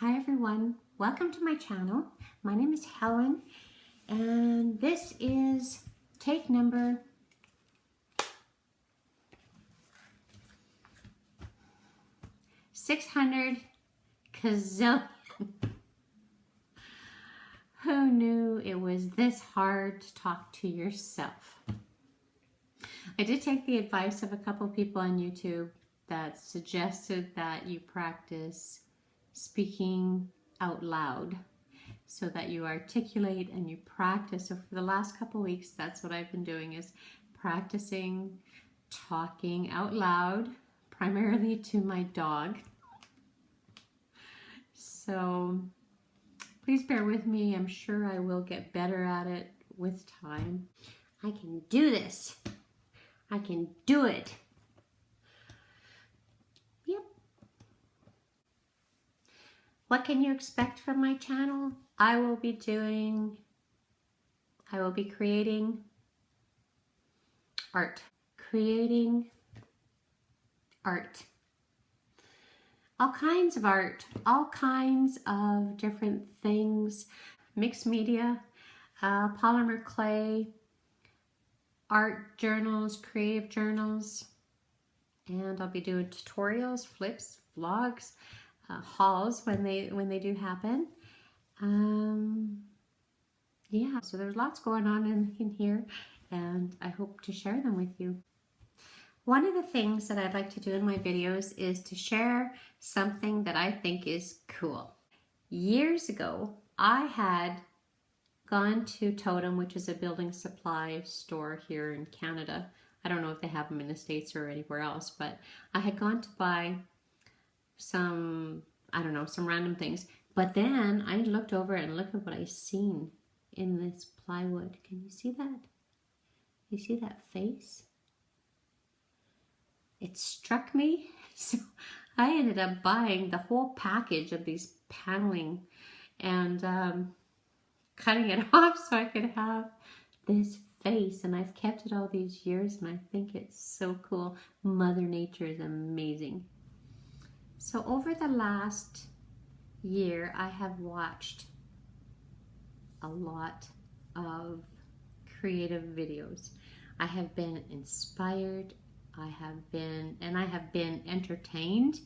Hi everyone, welcome to my channel. My name is Helen and this is take number 600 gazillion. Who knew it was this hard to talk to yourself? I did take the advice of a couple people on YouTube that suggested that you practice speaking out loud so that you articulate and you practice. So for the last couple weeks, that's what I've been doing, is practicing talking out loud, primarily to my dog. So please bear with me. I'm sure I will get better at it with time. I can do this. I can do it. Yep. What can you expect from my channel? I will be creating art. Creating art. All kinds of art, all kinds of different things, mixed media, polymer clay, art journals, creative journals, and I'll be doing tutorials, flips, vlogs, hauls when they do happen. Yeah, so there's lots going on in here, and I hope to share them with you. One of the things that I'd like to do in my videos is to share something that I think is cool. Years ago, I had gone to Totem, which is a building supply store here in Canada. I don't know if they have them in the States or anywhere else, but I had gone to buy some random things. But then I looked over and look at what I seen in this plywood. Can you see that? You see that face? It struck me, so I ended up buying the whole package of these paneling and cutting it off so I could have this face, and I've kept it all these years and I think it's so cool. Mother Nature is amazing. So over the last year, I have watched a lot of creative videos. I have been inspired. I have been entertained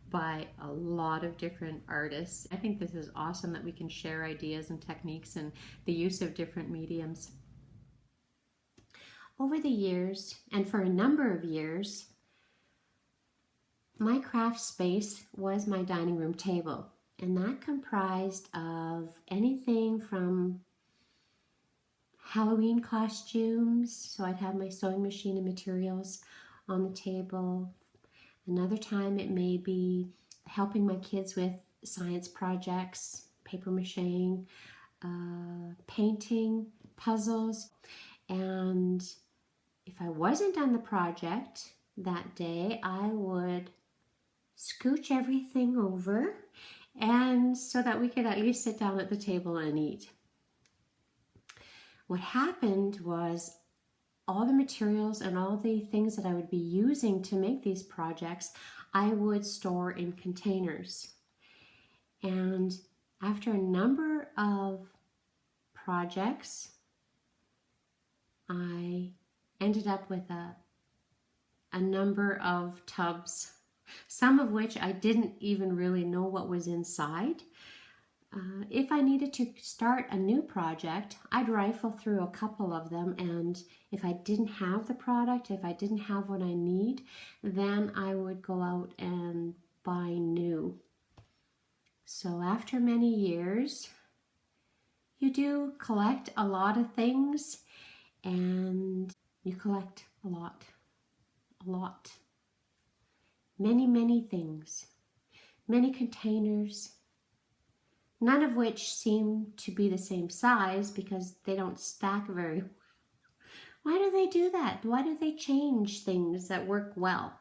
by a lot of different artists. I think this is awesome that we can share ideas and techniques and the use of different mediums. Over the years, and for a number of years, my craft space was my dining room table, and that comprised of anything from Halloween costumes, so I'd have my sewing machine and materials on the table. Another time it may be helping my kids with science projects, paper macheing, painting, puzzles. And if I wasn't on the project that day, I would scooch everything over, and so that we could at least sit down at the table and eat. What happened was all the materials and all the things that I would be using to make these projects, I would store in containers. And after a number of projects, I ended up with a number of tubs, some of which I didn't even really know what was inside. If I needed to start a new project, I'd rifle through a couple of them, and if I didn't have the product, if I didn't have what I need, then I would go out and buy new. So after many years, you do collect a lot of things, and you collect a lot. Many things, many containers, none of which seem to be the same size because they don't stack very well. Why do they do that? Why do they change things that work well?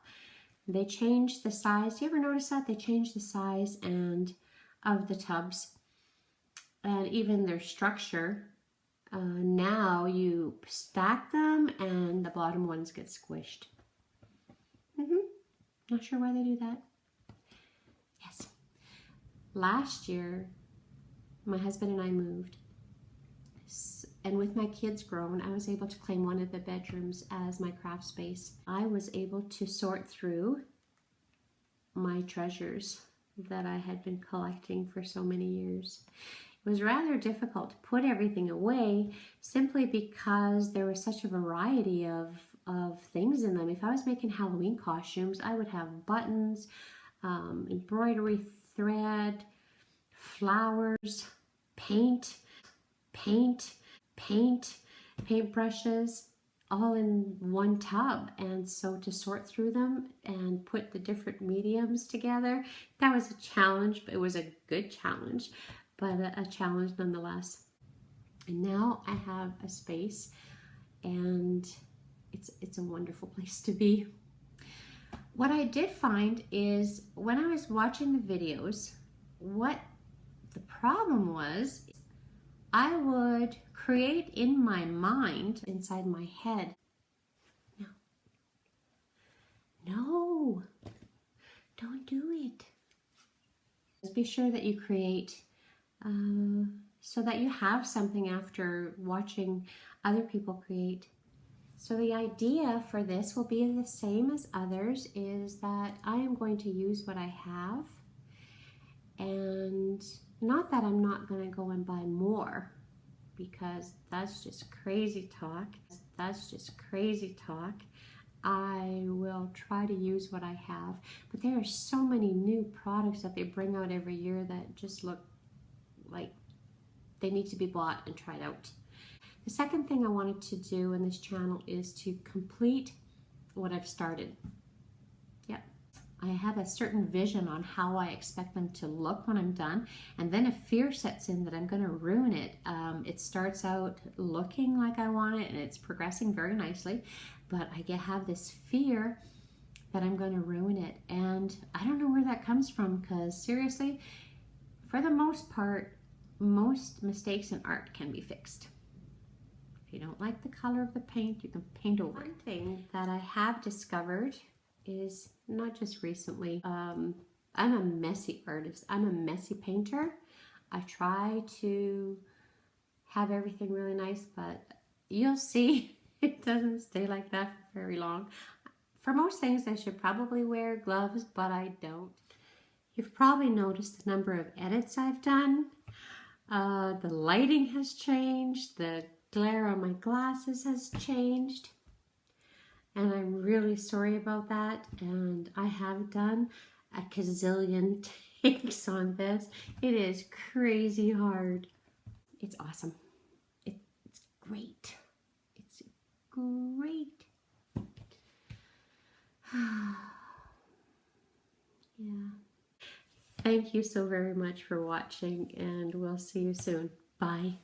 They change the size. Do you ever notice that? They change the size and of the tubs and even their structure. Now you stack them and the bottom ones get squished. Not sure why they do that. Yes. last year, my husband and I moved. And with my kids grown, I was able to claim one of the bedrooms as my craft space. I was able to sort through my treasures that I had been collecting for so many years. It was rather difficult to put everything away simply because there was such a variety of things in them. If I was making Halloween costumes, I would have buttons, embroidery thread, flowers, paint, paintbrushes, all in one tub. And so to sort through them and put the different mediums together, that was a challenge, but it was a good challenge, but a challenge nonetheless. And now I have a space, and it's a wonderful place to be. What I did find is when I was watching the videos, what the problem was, I would create in my mind, inside my head. No, don't do it. Just be sure that you create so that you have something after watching other people create. So the idea for this will be the same as others, is that I am going to use what I have, and not that I'm not going to go and buy more, because that's just crazy talk. That's just crazy talk. I will try to use what I have, but there are so many new products that they bring out every year that just look like they need to be bought and tried out. The second thing I wanted to do in this channel is to complete what I've started. Yep. I have a certain vision on how I expect them to look when I'm done, and then if fear sets in that I'm going to ruin it, it starts out looking like I want it and it's progressing very nicely, but I have this fear that I'm going to ruin it, and I don't know where that comes from, because seriously, for the most part, most mistakes in art can be fixed. If you don't like the color of the paint, you can paint over it. One thing that I have discovered is, not just recently, I'm a messy artist. I'm a messy painter. I try to have everything really nice, but you'll see it doesn't stay like that for very long. For most things, I should probably wear gloves, but I don't. You've probably noticed the number of edits I've done. The lighting has changed. The glare on my glasses has changed. And I'm really sorry about that. And I have done a gazillion takes on this. It is crazy hard. It's awesome. It's great. It's great. Yeah. Thank you so very much for watching, and we'll see you soon. Bye.